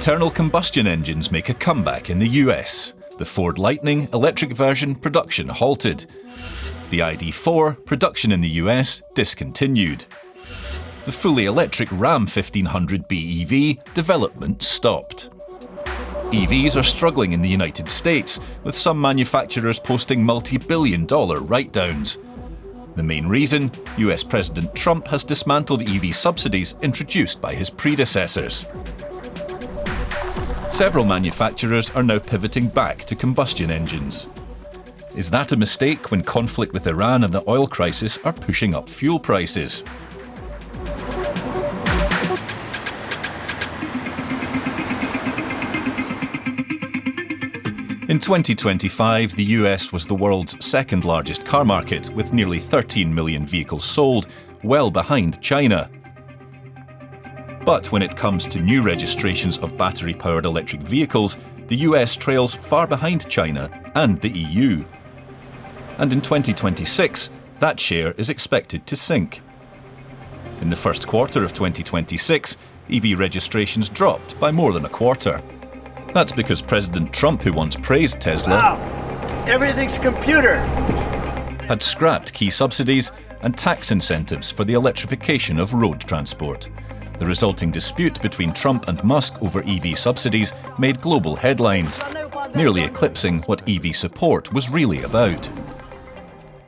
Internal combustion engines make a comeback in the US. The Ford Lightning electric version production halted. The ID.4 production in the US discontinued. The fully electric Ram 1500 BEV development stopped. EVs are struggling in the United States, with some manufacturers posting multi-billion-dollar write-downs. The main reason, US President Trump has dismantled EV subsidies introduced by his predecessors. Several manufacturers are now pivoting back to combustion engines. Is that a mistake when conflict with Iran and the oil crisis are pushing up fuel prices? In 2025, the US was the world's second largest car market, with nearly 13 million vehicles sold, well behind China. But when it comes to new registrations of battery-powered electric vehicles, the US trails far behind China and the EU. And in 2026, that share is expected to sink. In the first quarter of 2026, EV registrations dropped by more than a quarter. That's because President Trump, who once praised Tesla, wow, everything's computer, had scrapped key subsidies and tax incentives for the electrification of road transport. The resulting dispute between Trump and Musk over EV subsidies made global headlines, nearly eclipsing what EV support was really about.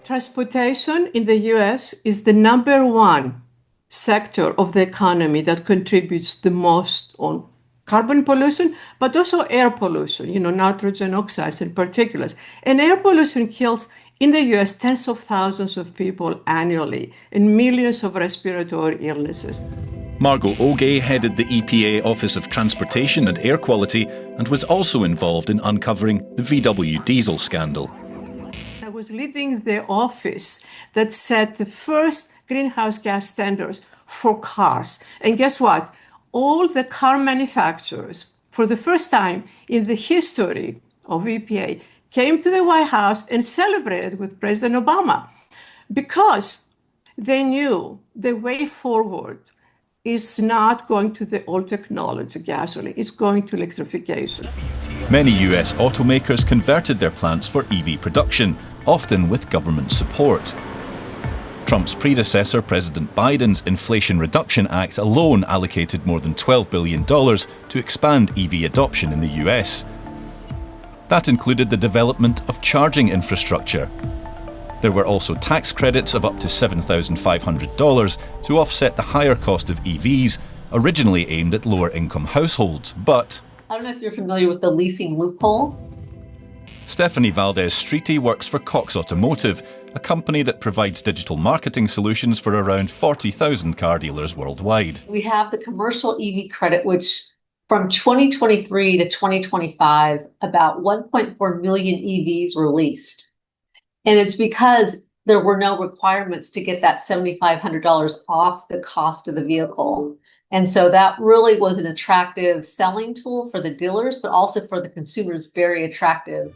Transportation in the US is the number one sector of the economy that contributes the most on carbon pollution, but also air pollution, nitrogen oxides and particulates. And air pollution kills in the US tens of thousands of people annually and millions of respiratory illnesses. Margot Oge headed the EPA Office of Transportation and Air Quality and was also involved in uncovering the VW diesel scandal. I was leading the office that set the first greenhouse gas standards for cars. And guess what? All the car manufacturers, for the first time in the history of EPA, came to the White House and celebrated with President Obama because they knew the way forward is not going to the old technology, gasoline, it's going to electrification. Many US automakers converted their plants for EV production, often with government support. Trump's predecessor, President Biden's Inflation Reduction Act alone allocated more than $12 billion to expand EV adoption in the US. That included the development of charging infrastructure. There were also tax credits of up to $7,500 to offset the higher cost of EVs, originally aimed at lower-income households, but... I don't know if you're familiar with the leasing loophole. Stephanie Valdez-Streety works for Cox Automotive, a company that provides digital marketing solutions for around 40,000 car dealers worldwide. We have the commercial EV credit, which from 2023 to 2025, about 1.4 million EVs were leased. And it's because there were no requirements to get that $7,500 off the cost of the vehicle. And so that really was an attractive selling tool for the dealers, but also for the consumers, very attractive.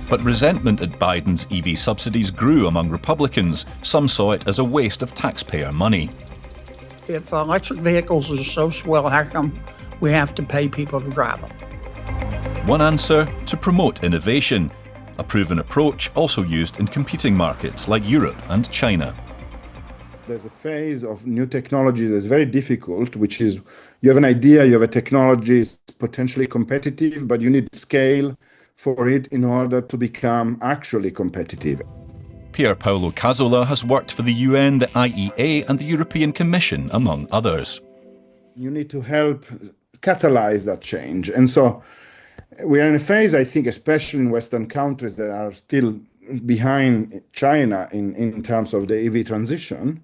But resentment at Biden's EV subsidies grew among Republicans. Some saw it as a waste of taxpayer money. If electric vehicles are so swell, how come we have to pay people to drive them? One answer: to promote innovation, a proven approach also used in competing markets like Europe and China. There's a phase of new technology that's very difficult, which is you have an idea, you have a technology, it's potentially competitive, but you need scale for it in order to become actually competitive. Pier Paolo Casola has worked for the UN, the IEA and the European Commission, among others. You need to help catalyze that change. And so we are in a phase, I think, especially in Western countries that are still behind China in terms of the EV transition.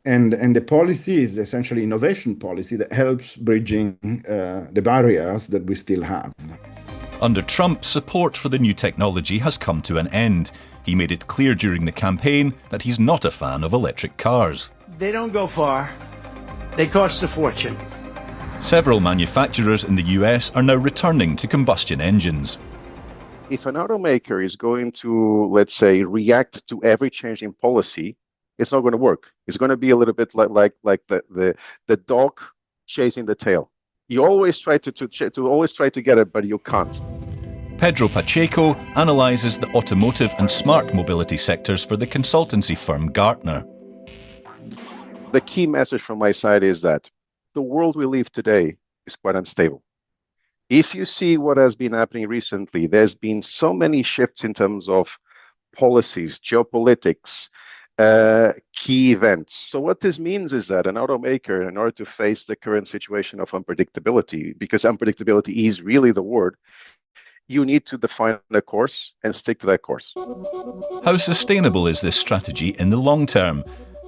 And the policy is essentially innovation policy that helps bridging the barriers that we still have. Under Trump, support for the new technology has come to an end. He made it clear during the campaign that he's not a fan of electric cars. They don't go far. They cost a fortune. Several manufacturers in the US are now returning to combustion engines. If an automaker is going to, let's say, react to every change in policy, it's not going to work. It's going to be a little bit like the dog chasing the tail. You always try to always try to get it, but you can't. Pedro Pacheco analyses the automotive and smart mobility sectors for the consultancy firm Gartner. The key message from my side is that the world we live today is quite unstable. If you see what has been happening recently, there's been so many shifts in terms of policies, geopolitics, key events. So what this means is that an automaker, in order to face the current situation of unpredictability, because unpredictability is really the word, you need to define a course and stick to that course. How sustainable is this strategy in the long term?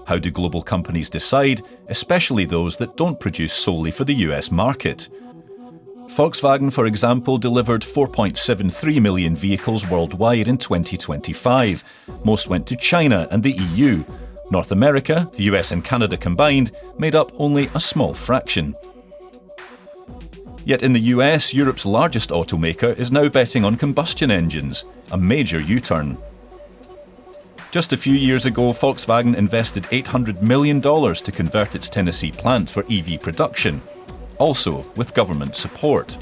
How do global companies decide, especially those that don't produce solely for the US market? Volkswagen, for example, delivered 4.73 million vehicles worldwide in 2025. Most went to China and the EU. North America, the US and Canada combined, made up only a small fraction. Yet in the US, Europe's largest automaker is now betting on combustion engines, a major U-turn. Just a few years ago, Volkswagen invested $800 million to convert its Tennessee plant for EV production, also with government support.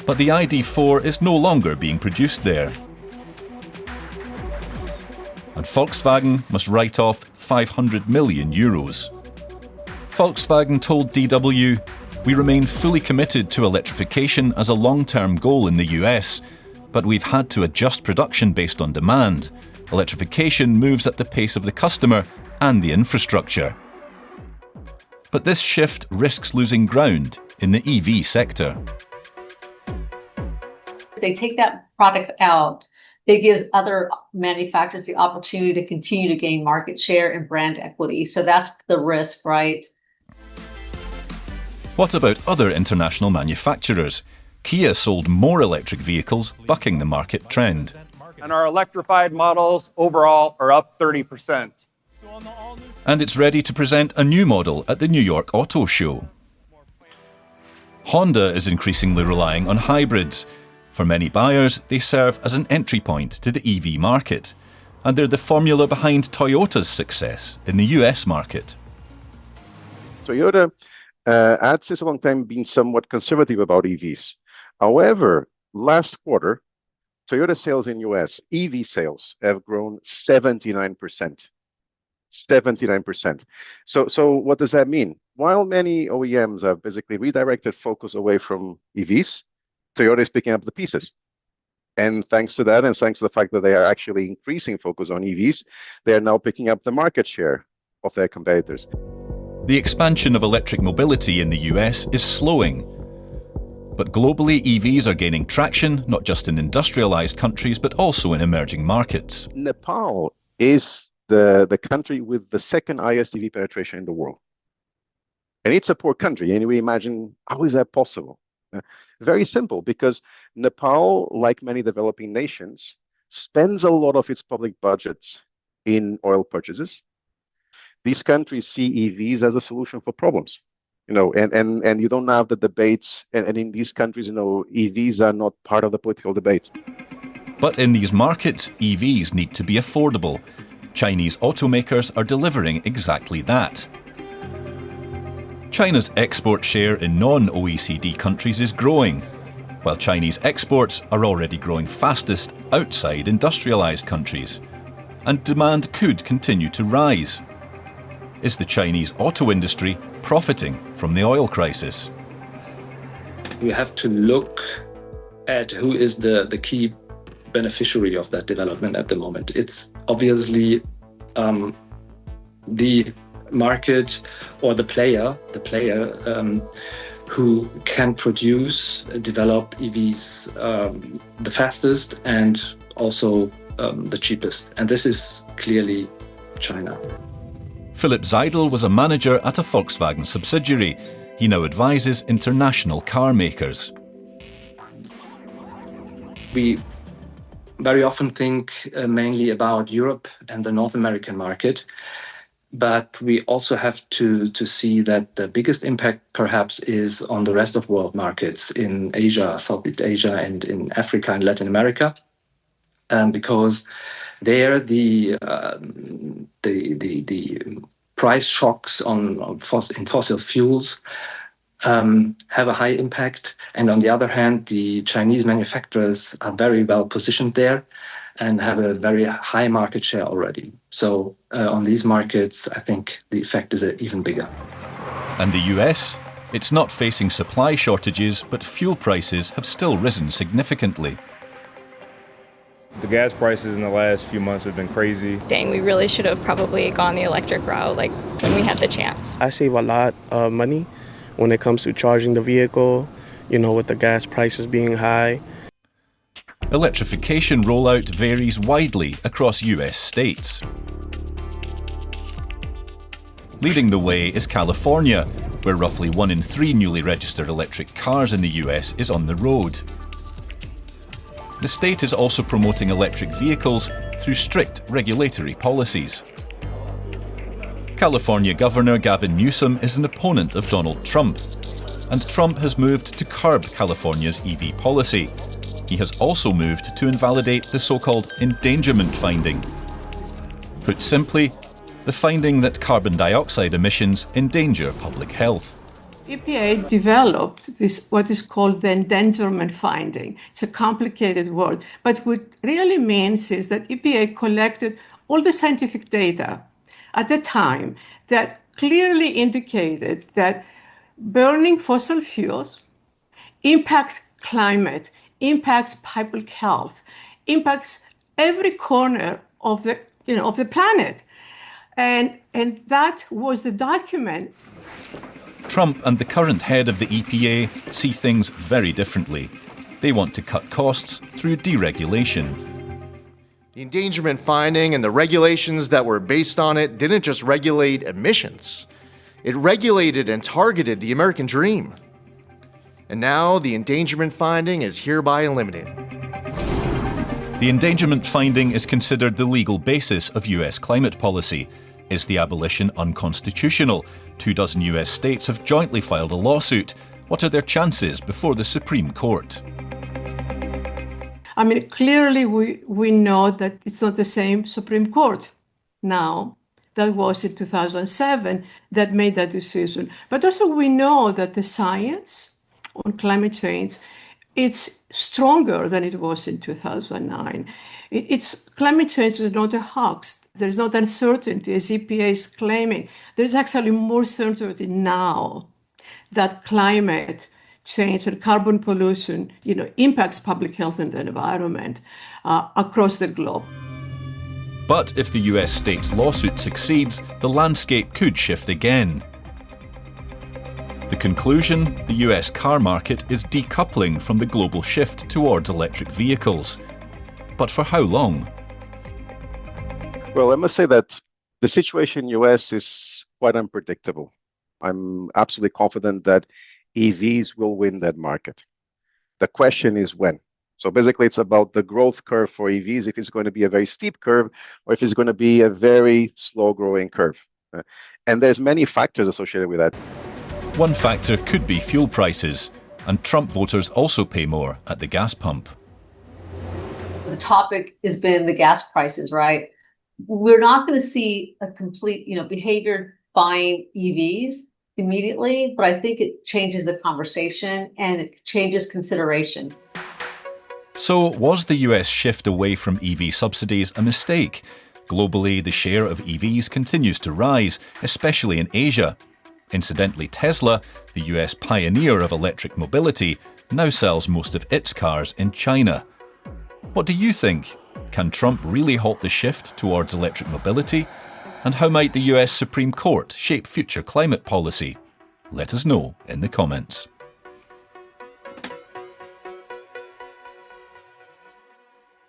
But the ID.4 is no longer being produced there. And Volkswagen must write off €500 million. Volkswagen told DW, "We remain fully committed to electrification as a long-term goal in the US, but we've had to adjust production based on demand. Electrification moves at the pace of the customer and the infrastructure." But this shift risks losing ground in the EV sector. If they take that product out, it gives other manufacturers the opportunity to continue to gain market share and brand equity. So that's the risk, right? What about other international manufacturers? Kia sold more electric vehicles, bucking the market trend. And our electrified models overall are up 30%. And it's ready to present a new model at the New York Auto Show. Honda is increasingly relying on hybrids. For many buyers, they serve as an entry point to the EV market, and they're the formula behind Toyota's success in the US market. Toyota had since a long time been somewhat conservative about EVs. However, last quarter, Toyota sales in US, EV sales, have grown 79%. 79%. So what does that mean? While many OEMs have basically redirected focus away from EVs, Toyota is picking up the pieces. And thanks to that, and thanks to the fact that they are actually increasing focus on EVs, they are now picking up the market share of their competitors. The expansion of electric mobility in the US is slowing. But globally, EVs are gaining traction, not just in industrialized countries, but also in emerging markets. Nepal is the country with the second highest EV penetration in the world. And it's a poor country. And we imagine, how is that possible? Very simple, because Nepal, like many developing nations, spends a lot of its public budgets in oil purchases. These countries see EVs as a solution for problems, and you don't have the debates. And in these countries, EVs are not part of the political debate. But in these markets, EVs need to be affordable. Chinese automakers are delivering exactly that. China's export share in non-OECD countries is growing, while Chinese exports are already growing fastest outside industrialized countries. And demand could continue to rise. Is the Chinese auto industry profiting from the oil crisis? We have to look at who is the key beneficiary of that development at the moment. It's obviously the market or the player who can develop EVs the fastest and also the cheapest. And this is clearly China. Philipp Seidel was a manager at a Volkswagen subsidiary. He now advises international car makers. We very often think mainly about Europe and the North American market, but we also have to see that the biggest impact perhaps is on the rest of world markets in Asia, Southeast Asia, and in Africa and Latin America, because there the price shocks in fossil fuels have a high impact. And on the other hand, the Chinese manufacturers are very well positioned there and have a very high market share already. So on these markets, I think the effect is even bigger. And the US? It's not facing supply shortages, but fuel prices have still risen significantly. The gas prices in the last few months have been crazy. Dang, we really should have probably gone the electric route, like when we had the chance. I save a lot of money when it comes to charging the vehicle, with the gas prices being high. Electrification rollout varies widely across US states. Leading the way is California, where roughly 1 in 3 newly registered electric cars in the US is on the road. The state is also promoting electric vehicles through strict regulatory policies. California Governor Gavin Newsom is an opponent of Donald Trump, and Trump has moved to curb California's EV policy. He has also moved to invalidate the so-called endangerment finding. Put simply, the finding that carbon dioxide emissions endanger public health. EPA developed what is called the endangerment finding. It's a complicated word, but what it really means is that EPA collected all the scientific data at the time that clearly indicated that burning fossil fuels impacts climate, impacts public health, impacts every corner of the planet. And that was the document. Trump and the current head of the EPA see things very differently. They want to cut costs through deregulation. The endangerment finding and the regulations that were based on it didn't just regulate emissions. It regulated and targeted the American dream. And now the endangerment finding is hereby eliminated. The endangerment finding is considered the legal basis of US climate policy. Is the abolition unconstitutional? 24 US states have jointly filed a lawsuit. What are their chances before the Supreme Court? I mean, clearly we know that it's not the same Supreme Court now that was in 2007 that made that decision. But also we know that the science on climate change, it's stronger than it was in 2009. Climate change is not a hoax. There is not uncertainty, as EPA is claiming. There is actually more certainty now that climate change and carbon pollution, impacts public health and the environment across the globe. But if the US state's lawsuit succeeds, the landscape could shift again. The conclusion, the US car market is decoupling from the global shift towards electric vehicles. But for how long? Well, I must say that the situation in US is quite unpredictable. I'm absolutely confident that EVs will win that market. The question is when. So basically, it's about the growth curve for EVs, if it's going to be a very steep curve or if it's going to be a very slow-growing curve. And there's many factors associated with that. One factor could be fuel prices, and Trump voters also pay more at the gas pump. The topic has been the gas prices, right? We're not going to see a complete, behavior buying EVs immediately, but I think it changes the conversation and it changes consideration. So was the US shift away from EV subsidies a mistake? Globally, the share of EVs continues to rise, especially in Asia. Incidentally, Tesla, the US pioneer of electric mobility, now sells most of its cars in China. What do you think? Can Trump really halt the shift towards electric mobility? And how might the US Supreme Court shape future climate policy? Let us know in the comments.